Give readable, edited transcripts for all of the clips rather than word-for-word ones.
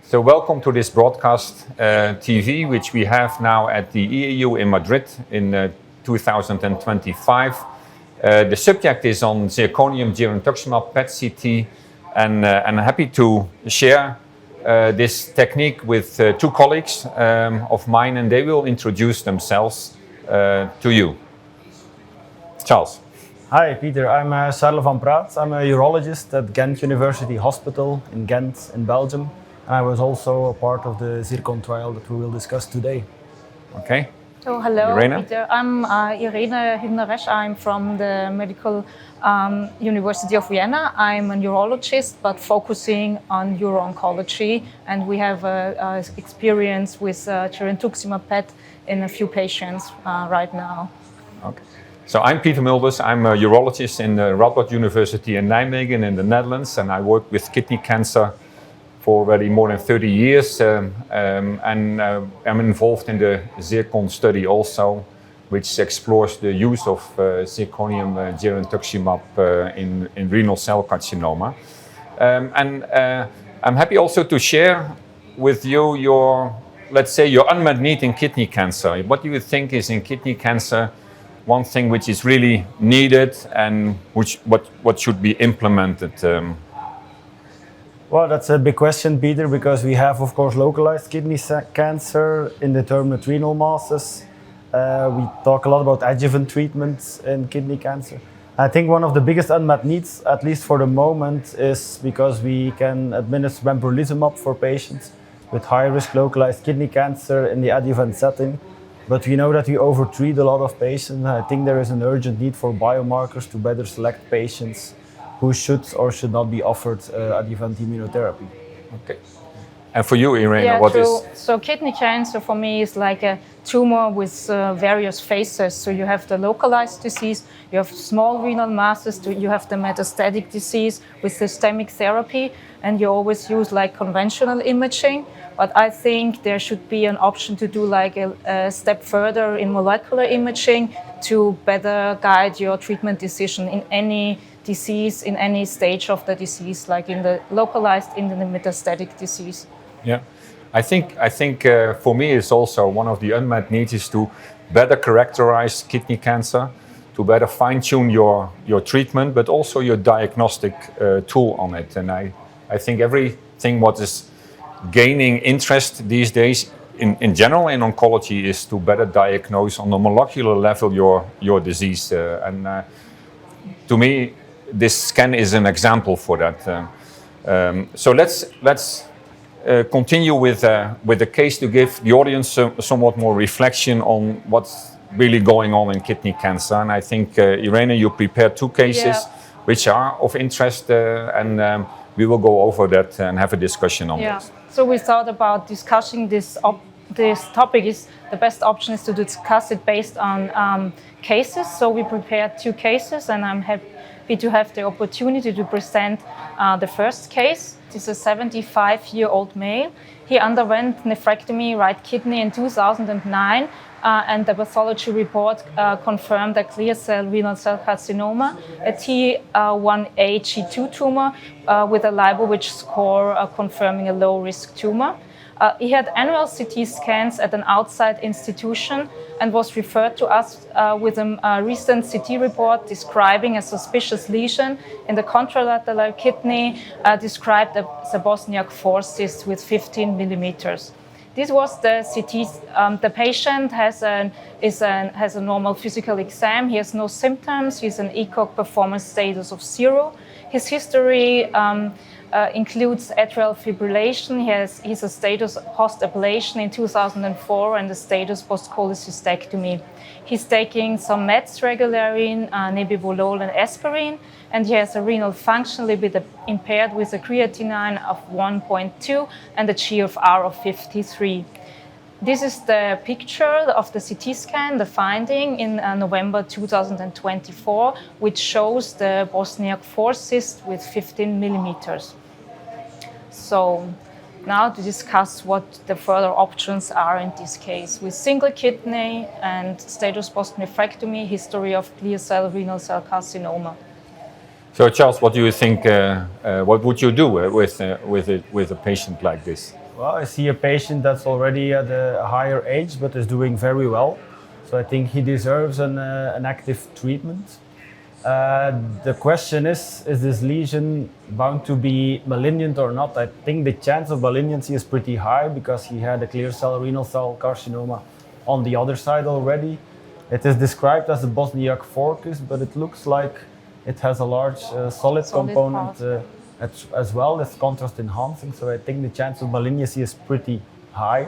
So welcome to this broadcast TV, which we have now at the EAU in Madrid in 2025. The subject is on zirconium-girentuximab PET-CT, and I'm happy to share this technique with two colleagues of mine, and they will introduce themselves to you. Charles. Hi, Peter. I'm Charles van Praet. I'm a urologist at Ghent University Hospital in Ghent in Belgium. And I was also a part of the ZIRCON trial that we will discuss today. Okay. So hello, Irene. Peter. I'm Irene Hübner-Resch. I'm from the Medical University of Vienna. I'm a neurologist, but focusing on uro-oncology. And we have experience with girentuximab PET in a few patients right now. Okay. So I'm Peter Mulders. I'm a urologist in the Radboud University in Nijmegen in the Netherlands, and I work with kidney cancer for already more than 30 years, and I'm involved in the ZIRCON study also, which explores the use of zirconium-girentuximab in renal cell carcinoma. I'm happy also to share with you your unmet need in kidney cancer. What do you think is in kidney cancer one thing which is really needed, and what should be implemented? Well, that's a big question, Peter, because we have, of course, localized kidney cancer, indeterminate renal masses. We talk a lot about adjuvant treatments in kidney cancer. I think one of the biggest unmet needs, at least for the moment, is because we can administer pembrolizumab for patients with high-risk localized kidney cancer in the adjuvant setting. But we know that we overtreat a lot of patients. I think there is an urgent need for biomarkers to better select patients who should or should not be offered adjuvant immunotherapy. Okay. And for you, Irene, So kidney cancer for me is like a tumor with various phases. So you have the localized disease, you have small renal masses, you have the metastatic disease with systemic therapy, and you always use like conventional imaging. But I think there should be an option to do like a step further in molecular imaging to better guide your treatment decision in any disease, in any stage of the disease, like in the localized, in the metastatic disease. Yeah, I think for me it's also one of the unmet needs is to better characterize kidney cancer, to better fine-tune your treatment, but also your diagnostic tool on it. And I think everything what is gaining interest these days in general in oncology is to better diagnose on a molecular level your disease. To me, this scan is an example for that. So let's continue with the case to give the audience somewhat more reflection on what's really going on in kidney cancer. And I think, Irene, you prepared two cases which are of interest, and we will go over that and have a discussion on this. So we thought about discussing this topic. Is the best option is to discuss it based on cases. So we prepared two cases, and I'm happy to have the opportunity to present the first case. This is a 75-year-old male. He underwent nephrectomy right kidney in 2009, and the pathology report confirmed a clear cell renal cell carcinoma, a T1A G2 tumor with a Leibowitz score confirming a low-risk tumor. He had annual CT scans at an outside institution and was referred to us with a recent CT report describing a suspicious lesion in the contralateral kidney, described as a Bosniak 4 cyst with 15 millimeters. This was the CT. The patient has a normal physical exam. He has no symptoms. He has an ECOG performance status of 0. His history includes atrial fibrillation. He has a status post-ablation in 2004 and a status post-cholecystectomy. He's taking some meds regularly, nebivolol and aspirin, and he has a renal function a little bit impaired with a creatinine of 1.2 and a GFR of 53. This is the picture of the CT scan, the finding in November 2024, which shows the Bosniak 4 cyst with 15 millimeters. So now to discuss what the further options are in this case. With single kidney and status post-nephrectomy, history of clear cell renal cell carcinoma. So Charles, what do you think, what would you do with a patient like this? Well, I see a patient that's already at a higher age but is doing very well. So I think he deserves an active treatment. The question is this lesion bound to be malignant or not? I think the chance of malignancy is pretty high because he had a clear cell renal cell carcinoma on the other side already. It is described as a Bosniak forcus, but it looks like it has a large solid component as well. It's contrast enhancing, so I think the chance of malignancy is pretty high.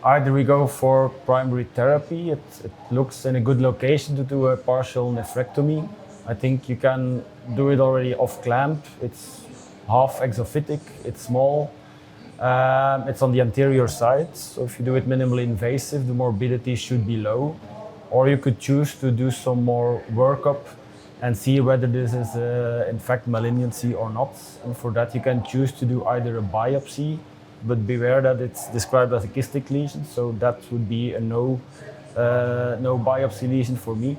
Either we go for primary therapy, it looks in a good location to do a partial nephrectomy. I think you can do it already off clamp. It's half exophytic, it's small, it's on the anterior side, so if you do it minimally invasive, the morbidity should be low. Or you could choose to do some more workup and see whether this is in fact malignancy or not. And for that you can choose to do either a biopsy, but beware that it's described as a kystic lesion, so that would be a no biopsy lesion for me.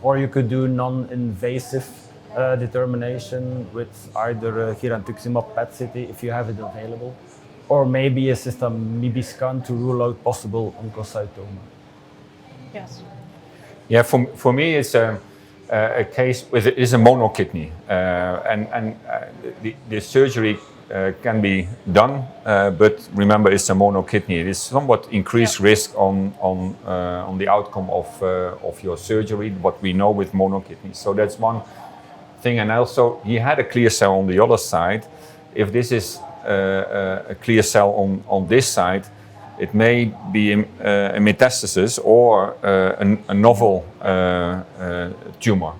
Or you could do non-invasive determination with either girentuximab PET-CT if you have it available, or maybe a system MIBI scan to rule out possible oncocytoma. Yes. Yeah, for me it's a case with it is a monokidney, and the surgery can be done, but remember it's a monokidney. It is somewhat increased risk on the outcome of your surgery, what we know with monokidney. So that's one thing. And also he had a clear cell on the other side. If this is a clear cell on this side, it may be a metastasis or a novel tumor.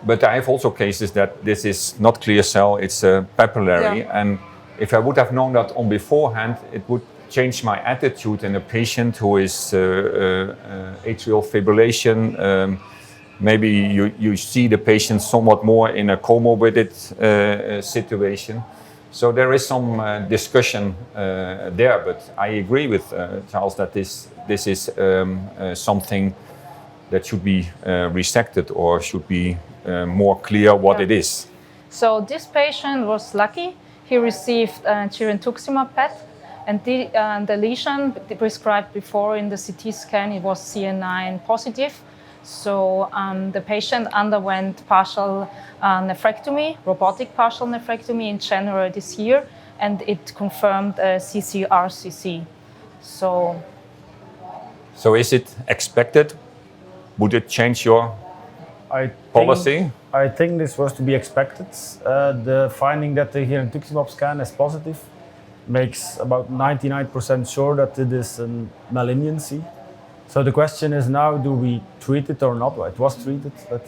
But I have also cases that this is not clear cell, it's papillary. Yeah. And if I would have known that on beforehand, it would change my attitude in a patient who is atrial fibrillation. Maybe you see the patient somewhat more in a comorbid situation. So there is some discussion there, but I agree with Charles that this is something that should be resected or should be more clear what it is. So this patient was lucky. He received girentuximab PET, and the lesion prescribed before in the CT scan, it was CA9 positive. So the patient underwent partial nephrectomy, robotic partial nephrectomy in January this year, and it confirmed ccRCC. So is it expected? Would it change your policy? I think this was to be expected. The finding that the girentuximab scan is positive makes about 99% sure that it is a malignancy. So the question is now, do we treat it or not? Well, it was treated, but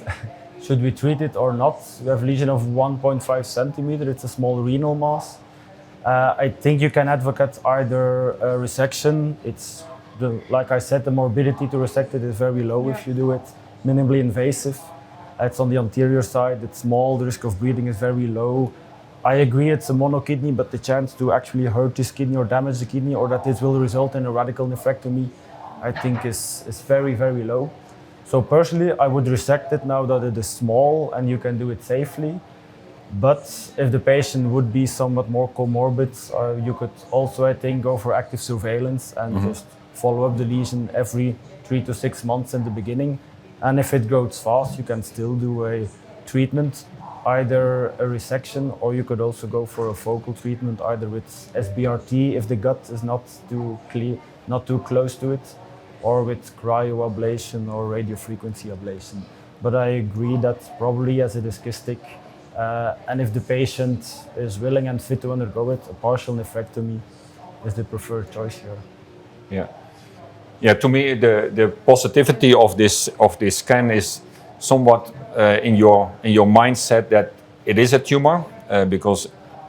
should we treat it or not? We have a lesion of 1.5 centimeter. It's a small renal mass. I think you can advocate either a resection. Like I said, the morbidity to resect it is very low if you do it minimally invasive. It's on the anterior side, it's small, the risk of bleeding is very low. I agree it's a monokidney, but the chance to actually hurt this kidney or damage the kidney, or that this will result in a radical nephrectomy, I think is very, very low. So personally, I would resect it now that it is small and you can do it safely. But if the patient would be somewhat more comorbid, you could also, I think, go for active surveillance and just follow up the lesion every 3 to 6 months in the beginning. And if it grows fast, you can still do a treatment, either a resection, or you could also go for a focal treatment, either with SBRT if the gut is not too clear, not too close to it, or with cryoablation or radiofrequency ablation. But I agree that probably as it is kystic, and if the patient is willing and fit to undergo it, a partial nephrectomy is the preferred choice here. Yeah. Yeah, to me, the positivity of this scan is somewhat in your mindset that it is a tumor, because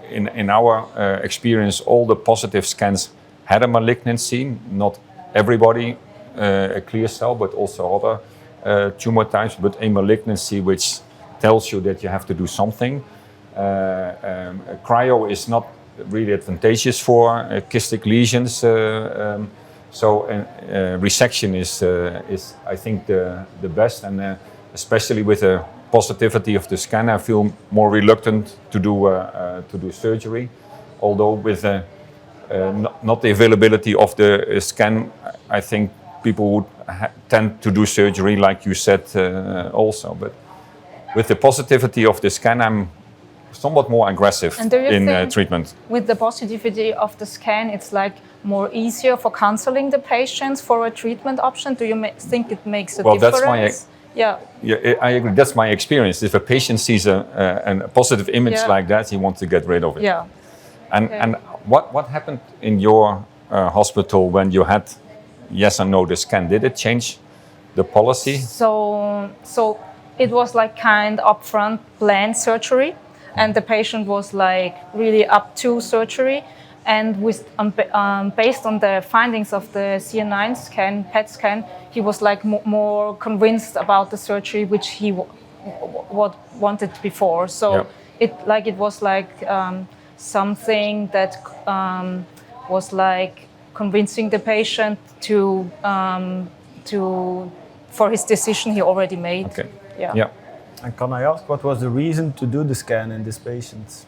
in our experience, all the positive scans had a malignancy. Not everybody a clear cell, but also other tumor types, but a malignancy which tells you that you have to do something. Cryo is not really advantageous for kystic lesions. So resection is I think the best, and especially with the positivity of the scan, I feel more reluctant to do surgery. although with not the availability of the scan, I think people would tend to do surgery, like you said also. But with the positivity of the scan, I'm somewhat more aggressive in treatment. With the positivity of the scan, it's like more easier for counseling the patients for a treatment option. Do you think it makes a difference? Yeah, I agree. That's my experience. If a patient sees a positive image like that, he wants to get rid of it. Yeah. And what happened in your hospital when you had yes and no the scan? Did it change the policy? So it was like kind upfront planned surgery, and the patient was like really up to surgery. And with based on the findings of the CA9 scan, PET scan, he was like more convinced about the surgery which he wanted before. So it was like something that was like convincing the patient for his decision he already made. Okay. Yeah. And can I ask what was the reason to do the scan in these patients?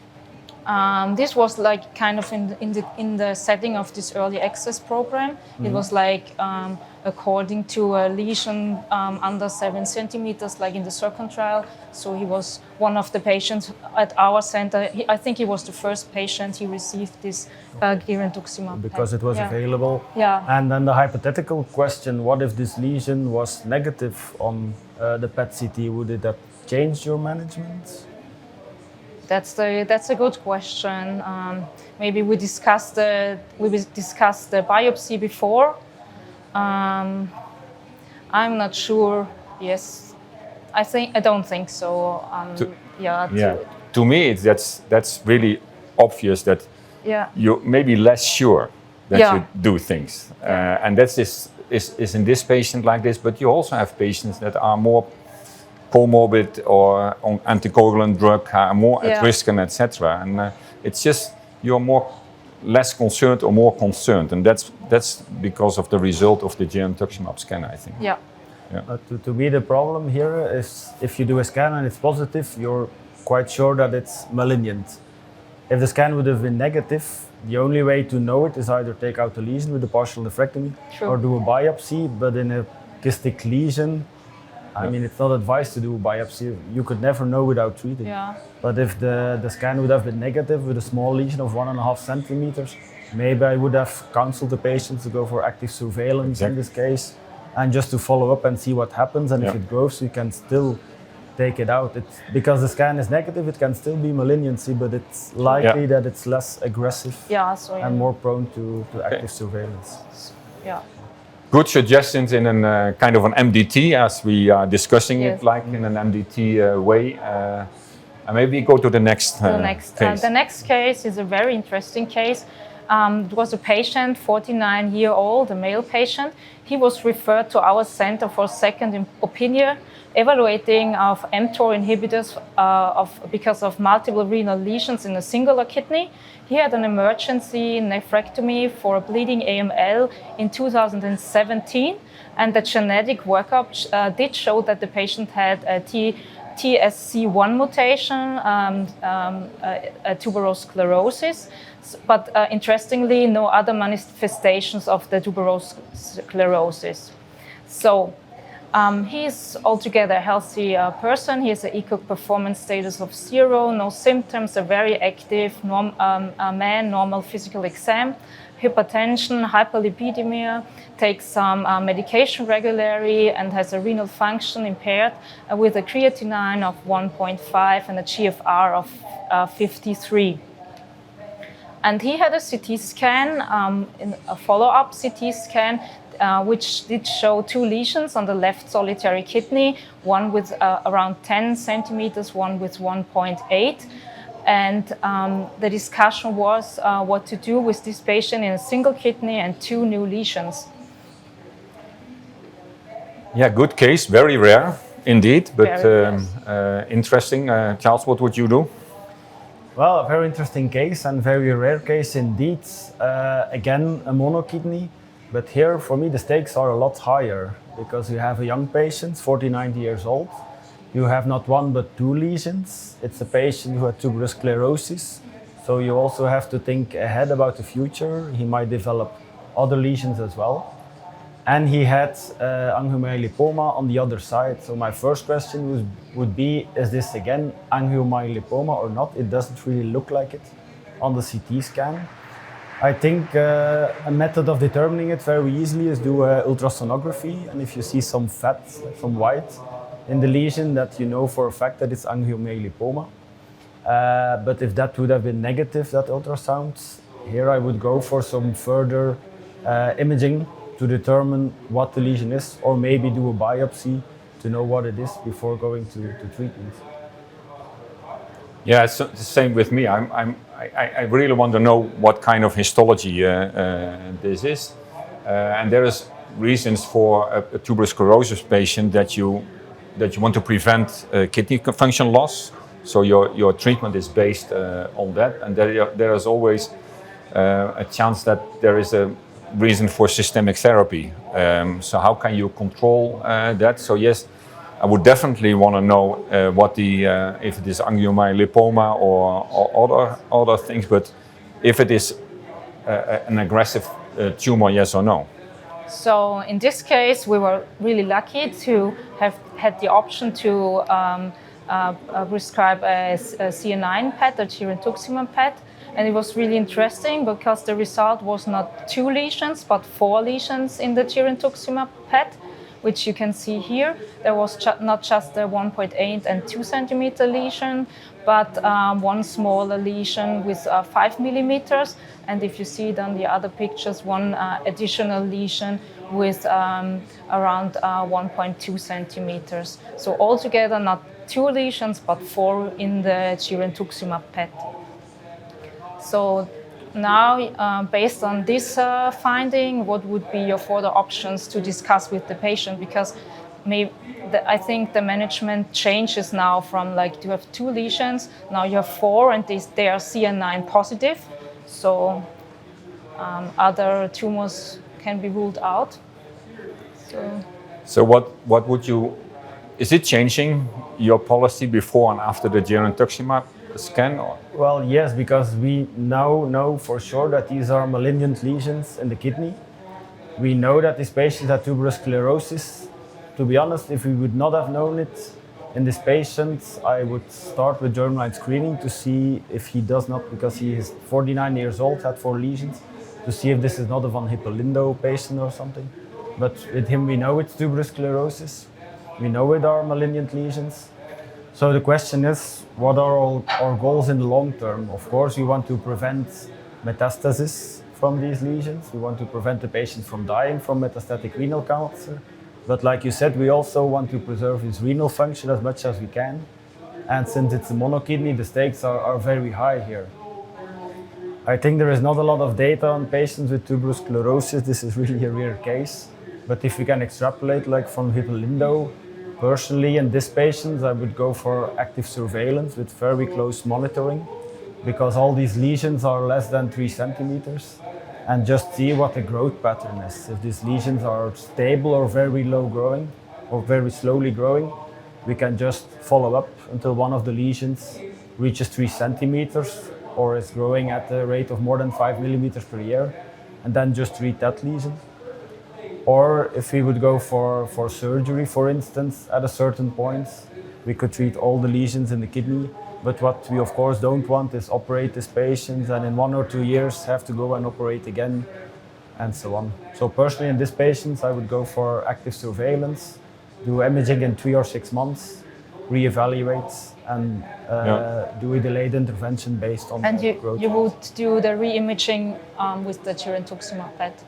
This was like kind of in the setting of this early access program. Mm-hmm. It was like according to a lesion under 7 centimeters, like in the Zircon trial. So he was one of the patients at our center. I think he was the first patient he received this girentuximab. Because it was available. Yeah. And then the hypothetical question: what if this lesion was negative on the PET-CT? Would it have changed your management? That's a good question. Maybe we discussed the biopsy before. I'm not sure. Yes, I don't think so. To me, that's really obvious that you're maybe less sure that you do things, and that's is in this patient like this. But you also have patients that are more comorbid or on anticoagulant drug, are more at risk, and etc. And it's just you're less concerned or more concerned, and that's because of the result of the girentuximab scan, I think. Yeah. To me, the problem here is if you do a scan and it's positive, you're quite sure that it's malignant. If the scan would have been negative, the only way to know it is either take out the lesion with a partial nephrectomy or do a biopsy. But in a cystic lesion, I mean, it's not advised to do a biopsy. You could never know without treating. Yeah. But if the scan would have been negative with a small lesion of 1.5 centimeters, maybe I would have counseled the patient to go for active surveillance in this case, and just to follow up and see what happens. And if it grows, you can still take it out. Because the scan is negative, it can still be malignancy, but it's likely that it's less aggressive and more prone to active surveillance. Yeah. Good suggestions in a kind of an MDT, as we are discussing it, like in an MDT way. And maybe go to the next case. The next case is a very interesting case. It was a patient, 49-year-old, a male patient. He was referred to our center for second opinion, evaluating of mTOR inhibitors because of multiple renal lesions in a singular kidney. He had an emergency nephrectomy for a bleeding AML in 2017, and the genetic workup did show that the patient had a TSC1 mutation, a tuberous sclerosis, but interestingly, no other manifestations of the tuberous sclerosis. So he's altogether a healthy person. He has an ECOG performance status of 0, no symptoms, a very active man, normal physical exam, hypertension, hyperlipidemia, takes some medication regularly, and has a renal function impaired with a creatinine of 1.5 and a GFR of 53. And he had a CT scan, a follow-up CT scan, which did show 2 lesions on the left solitary kidney, one with around 10 centimeters, one with 1.8. And the discussion was what to do with this patient in a single kidney and 2 new lesions. Yeah, good case, very rare indeed, but interesting. Charles, what would you do? Well, a very interesting case and very rare case indeed. Again, a monokidney. But here, for me, the stakes are a lot higher because you have a young patient, 49 years old. You have not 1 but 2 lesions. It's a patient who had tuberous sclerosis, So you also have to think ahead about the future. He might develop other lesions as well. And he had angiomyolipoma on the other side. So my first question would be, is this again angiomyolipoma or not? It doesn't really look like it on the CT scan. I think a method of determining it very easily is do ultrasonography. And if you see some fat, some white in the lesion, that you know for a fact that it's angiomyolipoma. But if that would have been negative, that ultrasound, here I would go for some further imaging to determine what the lesion is, or maybe do a biopsy to know what it is before going to treatment. Yeah, it's the same with me. I really want to know what kind of histology this is. And there is reasons for a tuberous sclerosis patient that you want to prevent kidney function loss. So your treatment is based on that. And there is always a chance that there is a reason for systemic therapy. So how can you control that? So yes, I would definitely want to know what if it is angiomyolipoma or other things, but if it is an aggressive tumor, yes or no. So in this case, we were really lucky to have had the option to prescribe a CA9 PET, a girentuximab PET. And it was really interesting because the result was not 2 lesions, but 4 lesions in the girentuximab PET, which you can see here. There was not just a 1.8 and 2 centimeter lesion, but one smaller lesion with 5 millimeters. And if you see it on the other pictures, one additional lesion with around 1.2 centimeters. So altogether, not 2 lesions, but 4 in the girentuximab PET. So now, based on this finding, what would be your further options to discuss with the patient? Because I think the management changes now from like you have 2 lesions, now you have 4, and they are CA9 positive. So other tumors can be ruled out. So what would you? Is it changing your policy before and after the girentuximab scan? Or? Well, yes, because we now know for sure that these are malignant lesions in the kidney. We know that this patient had tuberous sclerosis. To be honest, if we would not have known it in this patient, I would start with germline screening to see if he does not, because he is 49 years old, had 4 lesions, to see if this is not a von Hippel-Lindau patient or something. But with him, we know it's tuberous sclerosis. We know it are malignant lesions. So the question is, what are our goals in the long term? Of course, we want to prevent metastasis from these lesions. We want to prevent the patient from dying from metastatic renal cancer. But like you said, we also want to preserve his renal function as much as we can. And since it's a monokidney, the stakes are very high here. I think there is not a lot of data on patients with tuberous sclerosis. This is really a rare case. But if we can extrapolate like from Hippel-Lindau, personally, in these patients, I would go for active surveillance with very close monitoring, because all these lesions are less than 3 centimeters, and just see what the growth pattern is. If these lesions are stable or very low growing, or very slowly growing, we can just follow up until one of the lesions reaches 3 centimeters or is growing at a rate of more than 5 millimeters per year, and then just treat that lesion. Or if we would go for surgery, for instance, at a certain point, we could treat all the lesions in the kidney. But what we of course don't want is operate these patients and in 1 or 2 years have to go and operate again and so on. So personally in these patients, I would go for active surveillance, do imaging in 3 or 6 months, reevaluate and do a delayed intervention based on growth. And you would do the re-imaging with the girentuximab PET?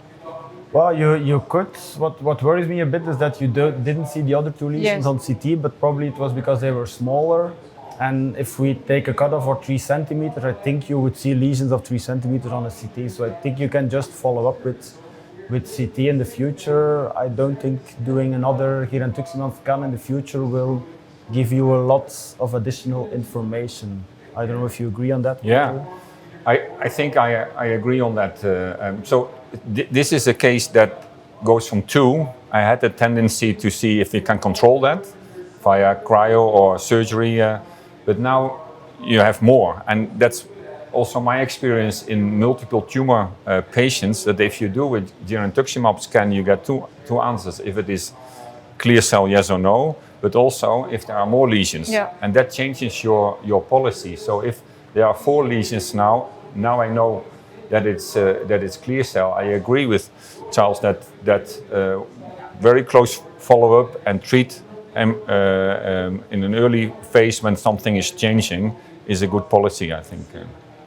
Well, you could. What worries me a bit is that you didn't see the other 2 lesions on CT, but probably it was because they were smaller. And if we take a cutoff of 3 centimeters, I think you would see lesions of 3 centimeters on a CT. So I think you can just follow up with CT in the future. I don't think doing another girentuximab scan in the future will give you a lot of additional information. I don't know if you agree on that. Yeah, I think I agree on that. This is a case that goes from 2. I had a tendency to see if we can control that via cryo or surgery, but now you have more, and that's also my experience in multiple tumor patients that if you do with girentuximab scan, you get two answers. If it is clear cell, yes or no, but also if there are more lesions. Yeah. And that changes your policy. So if there are 4 lesions now I know that it's clear cell. I agree with Charles that very close follow-up and treat in an early phase when something is changing is a good policy, I think.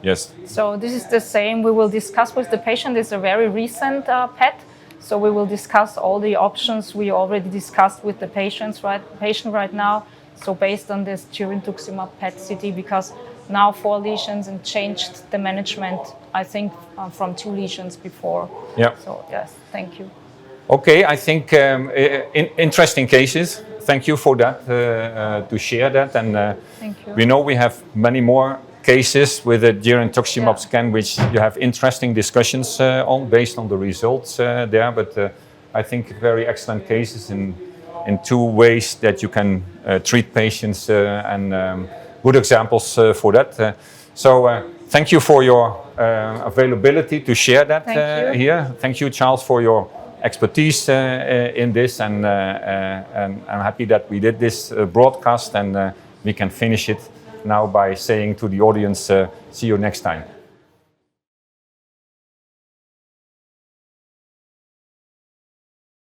Yes. So this is the same. We will discuss with the patient. It's a very recent PET. So we will discuss all the options we already discussed with the patient right now. So based on this girentuximab PET CT, because now 4 lesions and changed the management, I think, from 2 lesions before. Yeah. So yes, thank you. Okay, I think interesting cases. Thank you for that, to share that. And Thank you. we know we have many more cases with a girentuximab scan, which you have interesting discussions on based on the results there. But I think very excellent cases in 2 ways that you can treat patients and good examples for that. So thank you for your availability to share that here. Thank you, Charles, for your expertise in this, and I'm happy that we did this broadcast, and we can finish it now by saying to the audience, see you next time.